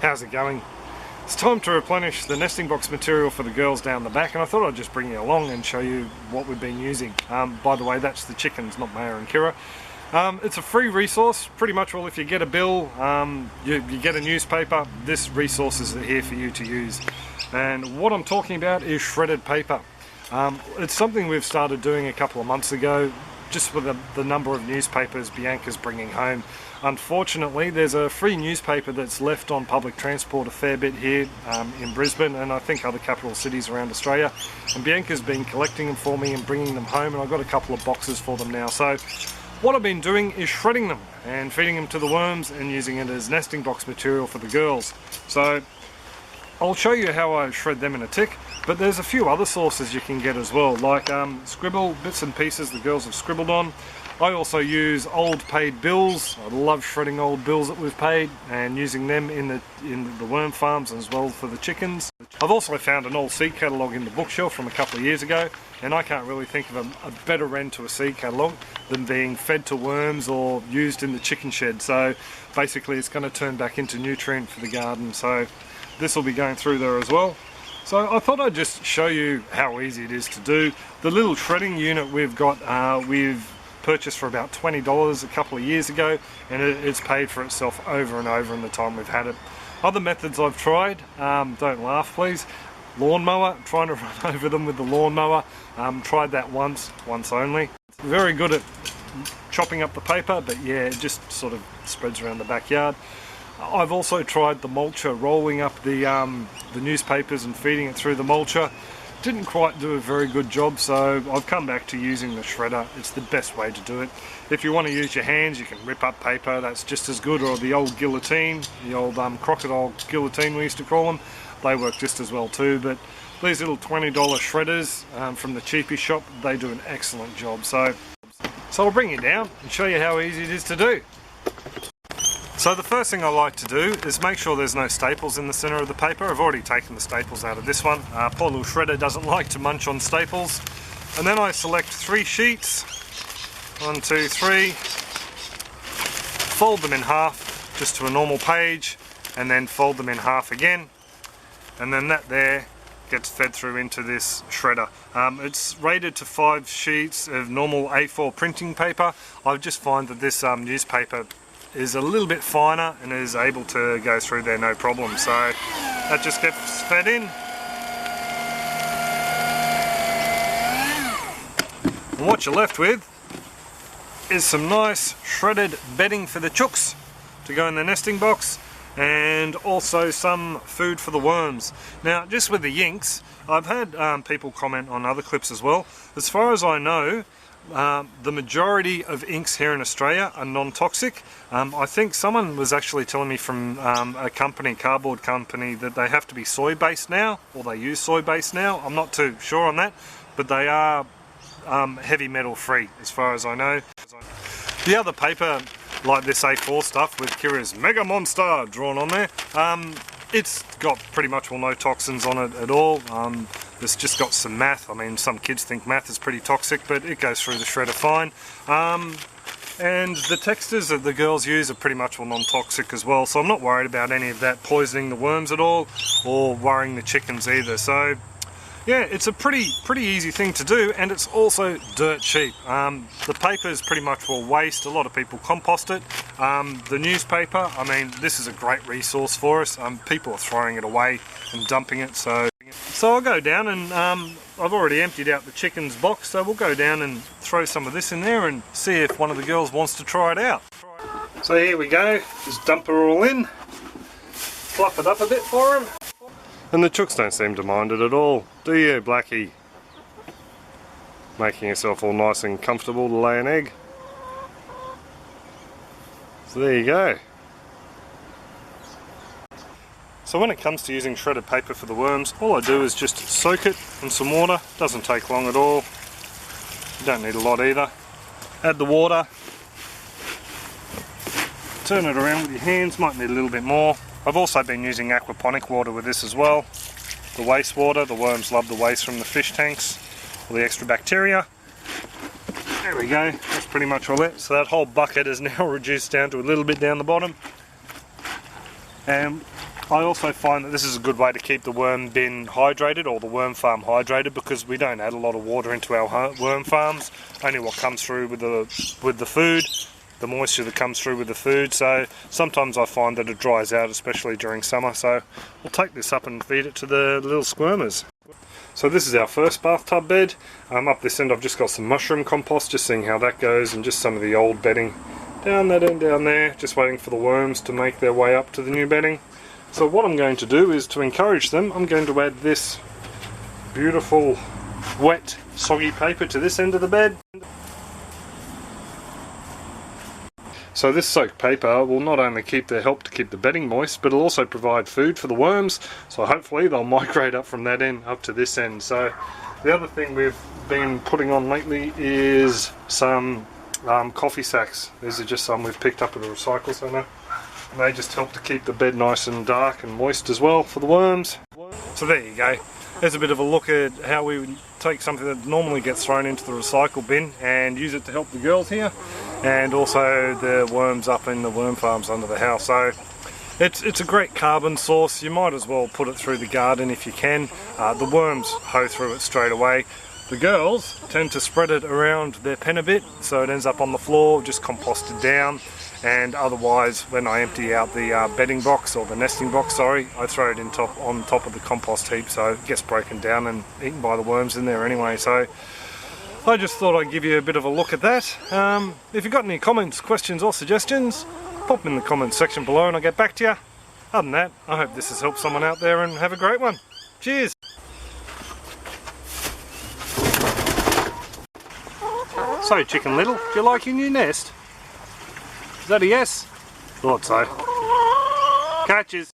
How's it going? It's time to replenish the nesting box material for the girls down the back, and I thought I'd just bring you along and show you what we've been using. By the way, that's the chickens, not Maya and Kira. It's a free resource, pretty much. Well, if you get a bill, you get a newspaper, this resource is here for you to use. And what I'm talking about is shredded paper. It's something we've started doing a couple of months ago, just with the number of newspapers Bianca's bringing home. Unfortunately, there's a free newspaper that's left on public transport a fair bit here in Brisbane, and I think other capital cities around Australia. And Bianca's been collecting them for me and bringing them home, and I've got a couple of boxes for them now. So what I've been doing is shredding them and feeding them to the worms and using it as nesting box material for the girls. So I'll show you how I shred them in a tick, but there's a few other sources you can get as well, like scribble bits and pieces the girls have scribbled on. I also use old paid bills. I love shredding old bills that we've paid and using them in the worm farms as well for the chickens. I've also found an old seed catalogue in the bookshelf from a couple of years ago, and I can't really think of a better end to a seed catalogue than being fed to worms or used in the chicken shed. So basically it's going to turn back into nutrient for the garden, so this will be going through there as well. So I thought I'd just show you how easy it is to do. The little shredding unit we've got, we've purchased for about $20 a couple of years ago, and it's paid for itself over and over in the time we've had it. Other methods I've tried, don't laugh please, lawnmower, trying to run over them with the lawnmower, tried that once only. Very good at chopping up the paper, but yeah, it just sort of spreads around the backyard. I've also tried the mulcher, rolling up the newspapers and feeding it through the mulcher. Didn't quite do a very good job, so I've come back to using the shredder. It's the best way to do it. If you want to use your hands, you can rip up paper, that's just as good, or the old guillotine, the old crocodile guillotine we used to call them, they work just as well too. But these little $20 shredders from the cheapie shop, they do an excellent job. So I'll bring you down and show you how easy it is to do. So the first thing I like to do is make sure there's no staples in the center of the paper. I've already taken the staples out of this one. Poor little shredder doesn't like to munch on staples. And then I select 3 sheets, 1, 2, 3, fold them in half just to a normal page, and then fold them in half again, and then that there gets fed through into this shredder. It's rated to 5 sheets of normal A4 printing paper. I just find that this newspaper is a little bit finer and is able to go through there no problem. So that just gets fed in. And what you're left with is some nice shredded bedding for the chooks to go in the nesting box, and also some food for the worms. Now, just with the yinks, I've had people comment on other clips as well. As far as I know, the majority of inks here in Australia are non-toxic. I think someone was actually telling me from a company, cardboard company, that they have to be soy-based now, or they use soy-based now. I'm not too sure on that, but they are heavy metal free as far as I know. The other paper, like this A4 stuff with Kira's Mega Monster drawn on there, it's got pretty much no toxins on it at all. It's just got some math. I mean, some kids think math is pretty toxic, but it goes through the shredder fine. And the textures that the girls use are pretty much non-toxic as well, so I'm not worried about any of that poisoning the worms at all, or worrying the chickens either. So yeah, it's a pretty easy thing to do, and it's also dirt cheap. The paper is pretty much waste. A lot of people compost it. The newspaper, I mean, this is a great resource for us. People are throwing it away and dumping it, so I'll go down and I've already emptied out the chicken's box, so we'll go down and throw some of this in there and see if one of the girls wants to try it out. So here we go, just dump it all in, fluff it up a bit for them. And the chooks don't seem to mind it at all, do you, Blackie? Making yourself all nice and comfortable to lay an egg. So there you go. So when it comes to using shredded paper for the worms, all I do is just soak it in some water. Doesn't take long at all. You don't need a lot either. Add the water. Turn it around with your hands, might need a little bit more. I've also been using aquaponic water with this as well. The wastewater, the worms love the waste from the fish tanks, all the extra bacteria. There we go, that's pretty much all it. So that whole bucket is now reduced down to a little bit down the bottom. And I also find that this is a good way to keep the worm bin hydrated, or the worm farm hydrated, because we don't add a lot of water into our worm farms, only what comes through with the food, the moisture that comes through with the food. So sometimes I find that it dries out, especially during summer, so we'll take this up and feed it to the little squirmers. So this is our first bathtub bed. Up this end I've just got some mushroom compost, just seeing how that goes, and just some of the old bedding down that end down there, just waiting for the worms to make their way up to the new bedding. So what I'm going to do is, to encourage them, I'm going to add this beautiful wet soggy paper to this end of the bed. So this soaked paper will not only help to keep the bedding moist, but it'll also provide food for the worms, so hopefully they'll migrate up from that end up to this end. So the other thing we've been putting on lately is some coffee sacks. These are just some we've picked up at a recycle centre. And they just help to keep the bed nice and dark and moist as well for the worms. So there you go. There's a bit of a look at how we would take something that normally gets thrown into the recycle bin and use it to help the girls here, and also the worms up in the worm farms under the house. So it's a great carbon source. You might as well put it through the garden if you can. The worms hoe through it straight away. The girls tend to spread it around their pen a bit, so it ends up on the floor, just composted down. And otherwise, when I empty out the bedding box, or the nesting box, sorry, I throw it on top of the compost heap, so it gets broken down and eaten by the worms in there anyway. So I just thought I'd give you a bit of a look at that. If you've got any comments, questions or suggestions, pop them in the comments section below and I'll get back to you. Other than that, I hope this has helped someone out there, and have a great one. Cheers! So Chicken Little, do you like your new nest? Is that a yes? Thought so. Catches.